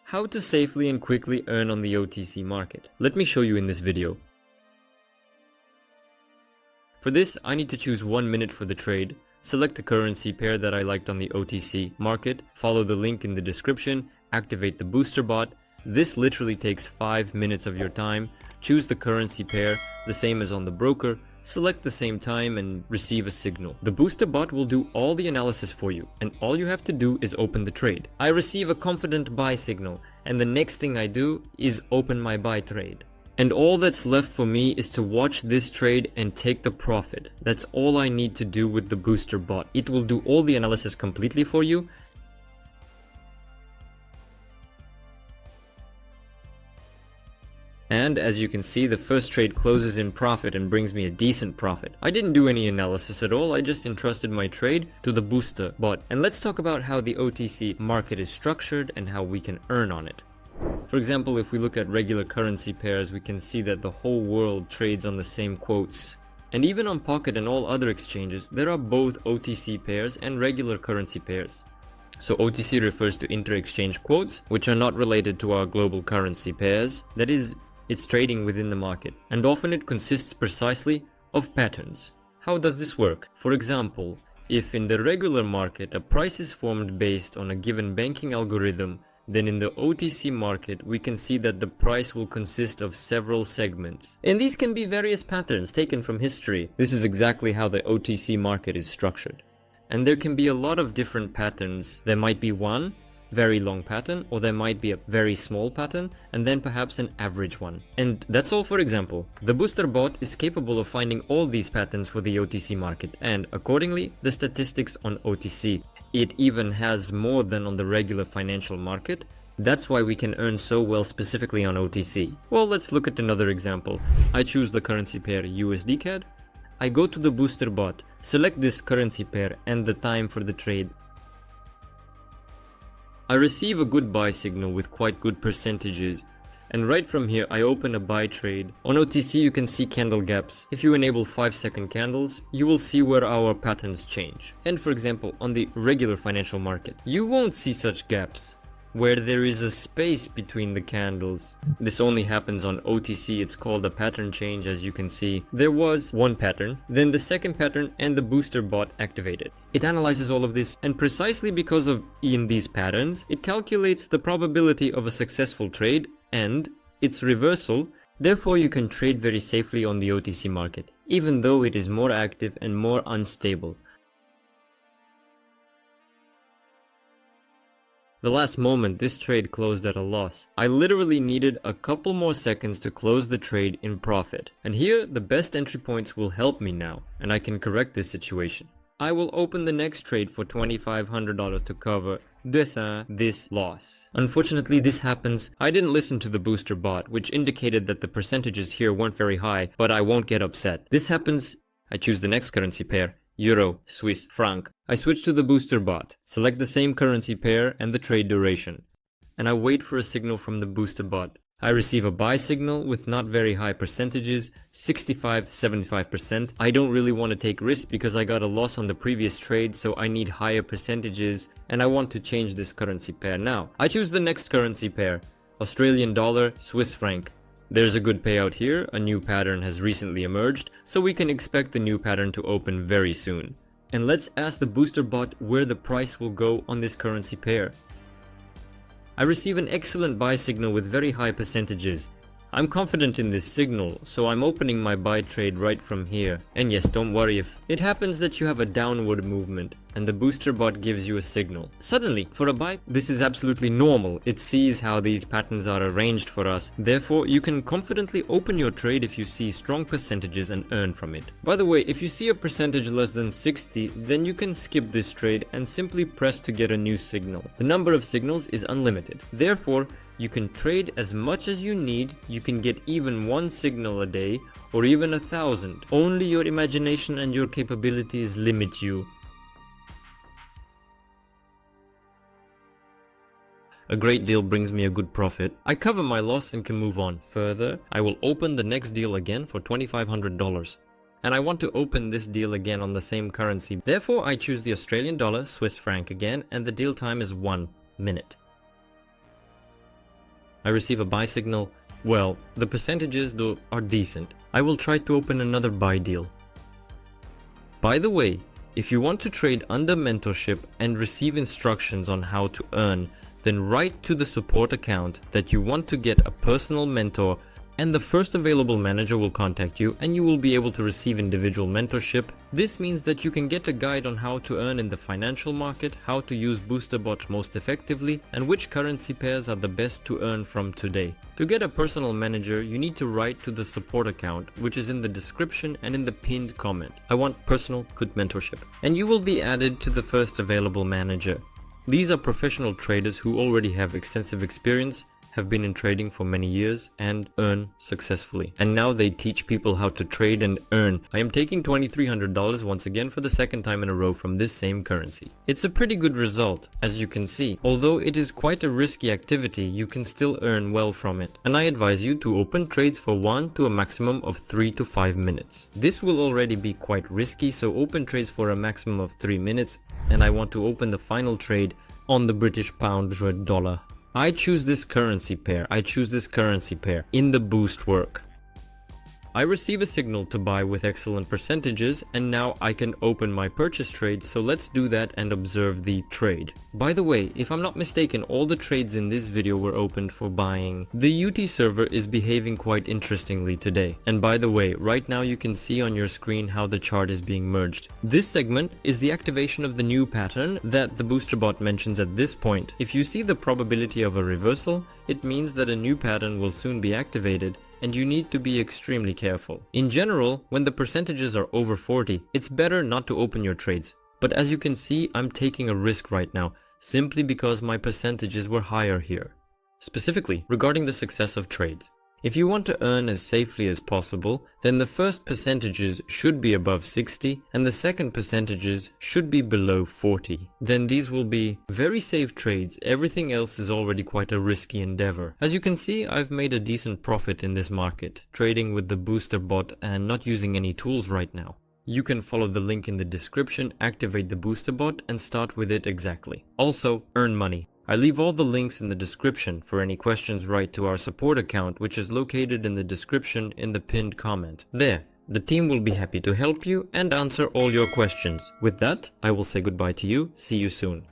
How to safely and quickly earn on the OTC market. Let me show you in this video. For this, I need to choose 1 minute for the trade, select the currency pair that I liked on the OTC market, follow the link in the description, activate the booster bot. This literally takes 5 minutes of your time. Choose the currency pair, the same as on the broker, select the same time and receive a signal. The booster bot will do all the analysis for you, and all you have to do is open the trade. I receive a confident buy signal, and the next thing I do is open my buy trade. And all that's left for me is to watch this trade and take the profit. That's all I need to do with the booster bot. It will do all the analysis completely for you. And as you can see, the first trade closes in profit and brings me a decent profit. I didn't do any analysis at all, I just entrusted my trade to the booster bot. And let's talk about how the OTC market is structured and how we can earn on it. For example, if we look at regular currency pairs, we can see that the whole world trades on the same quotes. And even on Pocket and all other exchanges, there are both OTC pairs and regular currency pairs. So OTC refers to inter-exchange quotes, which are not related to our global currency pairs. That is, it's trading within the market, and often it consists precisely of patterns. How does this work? For example, if in the regular market a price is formed based on a given banking algorithm, then in the OTC market we can see that the price will consist of several segments. And these can be various patterns taken from history. This is exactly how the OTC market is structured. And there can be a lot of different patterns. There might be one very long pattern, or there might be a very small pattern, and then perhaps an average one. And that's all. For example, the booster bot is capable of finding all these patterns for the OTC market, and accordingly, the statistics on OTC. It even has more than on the regular financial market. That's why we can earn so well specifically on OTC. Well, let's look at another example. I choose the currency pair USD CAD. I go to the booster bot, select this currency pair and the time for the trade. I receive a good buy signal with quite good percentages, and right from here I open a buy trade. On OTC you can see candle gaps. If you enable 5-second candles, you will see where our patterns change. And for example, on the regular financial market, you won't see such gaps, where there is a space between the candles. This only happens on OTC. It's called a pattern change. As you can see, there was one pattern, then the second pattern, and the booster bot activated. It analyzes all of this, and precisely because of in these patterns, it calculates the probability of a successful trade and its reversal. Therefore, you can trade very safely on the OTC market, even though it is more active and more unstable. The last moment, this trade closed at a loss. I literally needed a couple more seconds to close the trade in profit. And here, the best entry points will help me now, and I can correct this situation. I will open the next trade for $2,500 to cover this loss. Unfortunately, this happens. I didn't listen to the booster bot, which indicated that the percentages here weren't very high, but I won't get upset. This happens. I choose the next currency pair. Euro, Swiss franc. I switch to the booster bot, select the same currency pair and the trade duration, and I wait for a signal from the booster bot. I receive a buy signal with not very high percentages, 65-75%. I don't really want to take risks because I got a loss on the previous trade, so I need higher percentages, and I want to change this currency pair now. I choose the next currency pair, Australian dollar, Swiss franc. There's a good payout here. A new pattern has recently emerged, so we can expect the new pattern to open very soon. And let's ask the booster bot where the price will go on this currency pair. I receive an excellent buy signal with very high percentages. I'm confident in this signal, so I'm opening my buy trade right from here. And yes, don't worry if it happens that you have a downward movement and the booster bot gives you a signal. Suddenly, for a buy, this is absolutely normal. It sees how these patterns are arranged for us. Therefore, you can confidently open your trade if you see strong percentages and earn from it. By the way, if you see a percentage less than 60, then you can skip this trade and simply press to get a new signal. The number of signals is unlimited. Therefore, you can trade as much as you need. You can get even one signal a day or even 1,000. Only your imagination and your capabilities limit you. A great deal brings me a good profit. I cover my loss and can move on. Further, I will open the next deal again for $2,500. And I want to open this deal again on the same currency. Therefore, I choose the Australian dollar, Swiss franc again, and the deal time is 1 minute. I receive a buy signal. Well, the percentages though are decent. I will try to open another buy deal. By the way, if you want to trade under mentorship and receive instructions on how to earn, then write to the support account that you want to get a personal mentor, and the first available manager will contact you and you will be able to receive individual mentorship. This means that you can get a guide on how to earn in the financial market, how to use BoosterBot most effectively, and which currency pairs are the best to earn from today. To get a personal manager, you need to write to the support account, which is in the description and in the pinned comment. I want personal good mentorship. And you will be added to the first available manager. These are professional traders who already have extensive experience, have been in trading for many years, and earn successfully. And now they teach people how to trade and earn. I am taking $2,300 once again for the second time in a row from this same currency. It's a pretty good result, as you can see. Although it is quite a risky activity, you can still earn well from it. And I advise you to open trades for 1 to a maximum of 3 to 5 minutes. This will already be quite risky, so open trades for a maximum of 3 minutes. And I want to open the final trade on the British pound dollar. I choose this currency pair in the boost work. I receive a signal to buy with excellent percentages, and now I can open my purchase trade, so let's do that and observe the trade. By the way, if I'm not mistaken, all the trades in this video were opened for buying. The UT server is behaving quite interestingly today. And by the way, right now you can see on your screen how the chart is being merged. This segment is the activation of the new pattern that the BoosterBot mentions at this point. If you see the probability of a reversal, it means that a new pattern will soon be activated, and you need to be extremely careful. In general, when the percentages are over 40, it's better not to open your trades. But as you can see, I'm taking a risk right now, simply because my percentages were higher here. Specifically, regarding the success of trades. If you want to earn as safely as possible, then the first percentages should be above 60 and the second percentages should be below 40. Then these will be very safe trades. Everything else is already quite a risky endeavor. As you can see, I've made a decent profit in this market, trading with the BoosterBot and not using any tools right now. You can follow the link in the description, activate the BoosterBot and start with it exactly. Also, earn money. I leave all the links in the description. For any questions, write to our support account, which is located in the description in the pinned comment. There, the team will be happy to help you and answer all your questions. With that, I will say goodbye to you. See you soon.